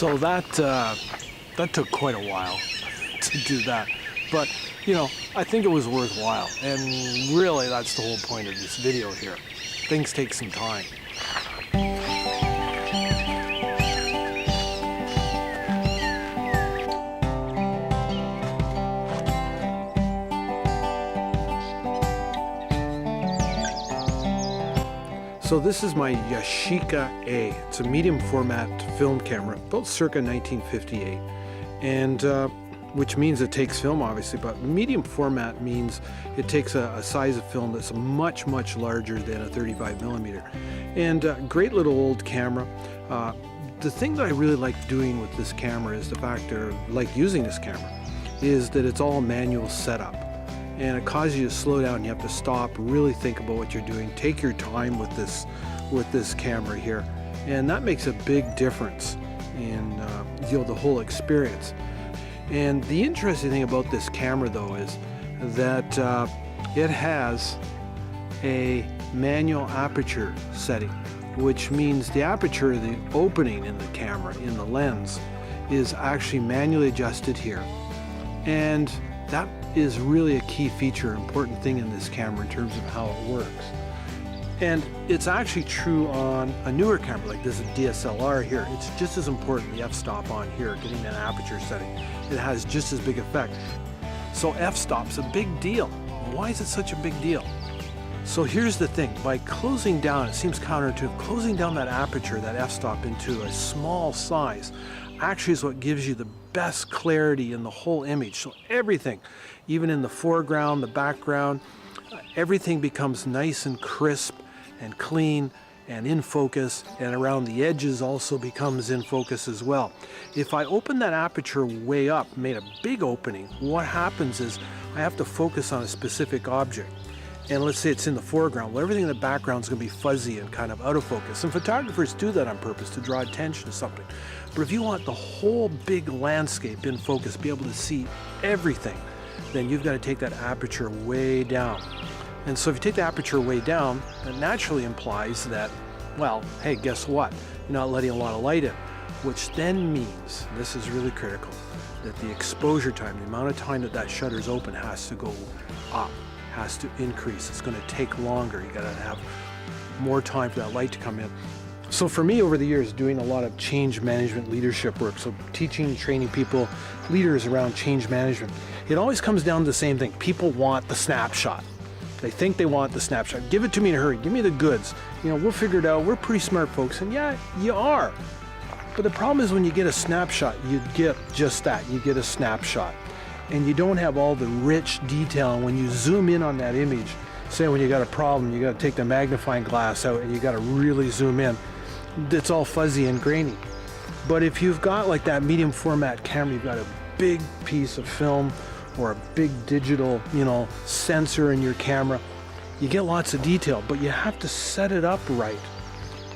So that took quite a while to do that. But, you know, I think it was worthwhile. And really, that's the whole point of this video here. Things take some time. So this is my Yashica A. It's a medium format film camera, built circa 1958, and which means it takes film, obviously, but medium format means it takes a size of film that's much, much larger than a 35 millimeter. And great little old camera. The thing that I really like doing with this camera is the fact that I like using this camera is that it's all manual setup. And it causes you to slow down. You have to stop, really think about what you're doing. Take your time with this camera here, and that makes a big difference in the whole experience. And the interesting thing about this camera, though, is that it has a manual aperture setting, which means the aperture, the opening in the camera, in the lens, is actually manually adjusted here, and that is really a key feature, important thing in this camera in terms of how it works. And it's actually true on a newer camera, like this DSLR here. It's just as important, the f-stop on here, getting an aperture setting. It has just as big effect. So f-stop's a big deal. Why is it such a big deal? So here's the thing, by closing down, it seems counterintuitive, closing down that aperture, that f-stop, into a small size actually is what gives you the best clarity in the whole image. So everything, even in the foreground, the background, everything becomes nice and crisp and clean and in focus, and around the edges also becomes in focus as well. If I open that aperture way up, made a big opening, what happens is I have to focus on a specific object. And let's say it's in the foreground. Well, everything in the background is going to be fuzzy and kind of out of focus. And photographers do that on purpose to draw attention to something. But if you want the whole big landscape in focus, be able to see everything, then you've got to take that aperture way down. And so if you take the aperture way down, that naturally implies that, well, hey, guess what? You're not letting a lot of light in, which then means, and this is really critical, that the exposure time, the amount of time that shutter's open, has to go up, has to increase. It's going to take longer. You got to have more time for that light to come in. So for me, over the years, doing a lot of change management leadership work, so teaching, training people, leaders around change management, it always comes down to the same thing. People want the snapshot. They think they want the snapshot. Give it to me in a hurry. Give me the goods. You know, we'll figure it out. We're pretty smart folks. And yeah, you are. But the problem is when you get a snapshot, you get just that. You get a snapshot. And you don't have all the rich detail. And when you zoom in on that image, say when you got a problem, you got to take the magnifying glass out and you got to really zoom in. It's all fuzzy and grainy. But if you've got like that medium format camera, you've got a big piece of film or a big digital, sensor in your camera, you get lots of detail, but you have to set it up right.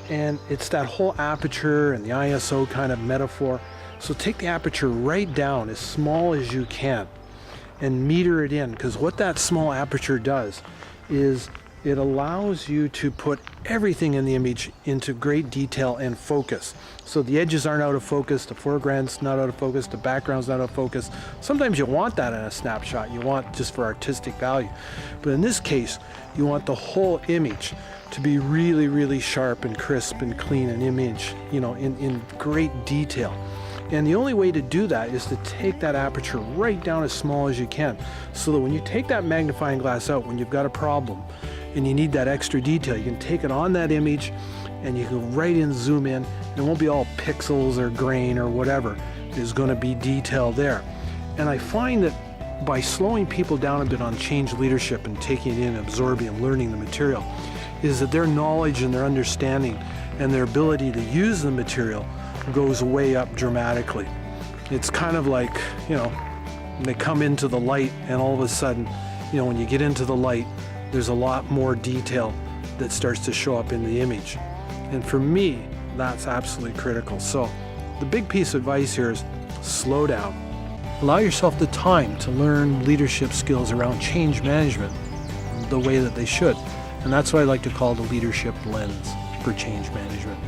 And it's that whole aperture and the ISO kind of metaphor. So take the aperture right down as small as you can and meter it in, because what that small aperture does is it allows you to put everything in the image into great detail and focus. So the edges aren't out of focus, the foreground's not out of focus, the background's not out of focus. Sometimes you want that in a snapshot, you want just for artistic value. But in this case, you want the whole image to be really, really sharp and crisp and clean and image, in great detail. And the only way to do that is to take that aperture right down as small as you can, so that when you take that magnifying glass out, when you've got a problem and you need that extra detail, you can take it on that image and you can right in zoom in. It won't be all pixels or grain or whatever. There's going to be detail there. And I find that by slowing people down a bit on change leadership and taking it in, absorbing and learning the material, is that their knowledge and their understanding and their ability to use the material goes way up dramatically. It's kind of like, they come into the light and all of a sudden, when you get into the light, there's a lot more detail that starts to show up in the image. And for me, that's absolutely critical. So the big piece of advice here is slow down. Allow yourself the time to learn leadership skills around change management the way that they should. And that's what I like to call the leadership lens for change management.